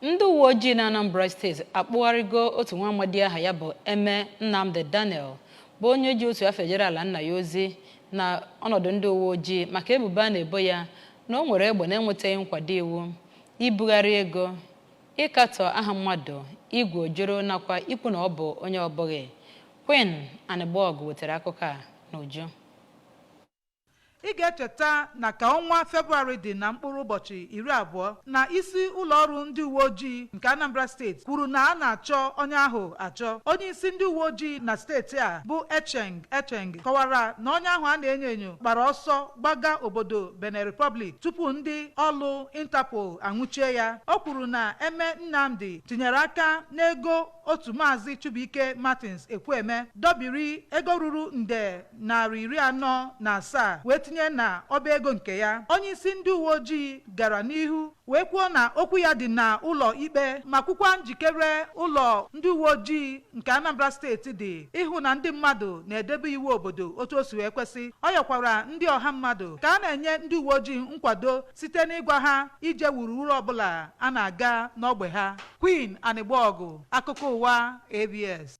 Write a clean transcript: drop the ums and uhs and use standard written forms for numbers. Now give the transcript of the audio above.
Ndị uwe ojii na Anambra Steeti akpụgharịgo otu nwa amadi aha ya bụ Eme Nnamdi Daniel bụ onye ji otu afọ ejere ala nna ya ozi na ọnọdụ ndị uwe ojii maka ebubo a na-ebo ya na o nwere egbe na-enwetaghị nkwado iwu, ibugharị ego, ịkatọ aha mmadụ, igwe ojoro nakwa ikwu na ọ bụ onye ọbụghị. Queen Anibog wetara akụkọ a n'uju. Ị ga-echeta na ka ọnwa Febụwarị dị na mkpụrụ ụbọchị 20 na isi ụlọọrụ ndị uwe ojii nke Anambra Steeti kwuru na a na-achọ onye ahụ achọ. Onye isi ndị uwe ojii na steeti a bụ Echeng kọwara na onye ahụ a na-enyo enyo gbara ọsọ gbaga obodo Benin Republic tupu ndị ọlụ Interpol anwụchie ya. O kwuru na Eme Nnamdi tinyere aka n'ego otu maazị Chubike Martins Ekwueme dọbiri ego ruru nde 447 wee tinye na ọba ego nke ya. Onye isi ndị uwe ojii gara n'ihu wee kwuo na okwu ya dị na ụlọ ikpe ma kwukwa njikere ụlọ ndị uwe ojii nke Anambra Steeti dị ịhụ na ndị mmadụ na-edebe iwu obodo otu o si wee kwesị. Ọ yọkwara ndị ọha mmadụ ka a na-enye ndị uwe ojii nkwado site n'ịgwa ha ije wuruwuru ọbụla a na-aga n'ogbe ha. Queen Anibog, akụkọ ụwa ABS.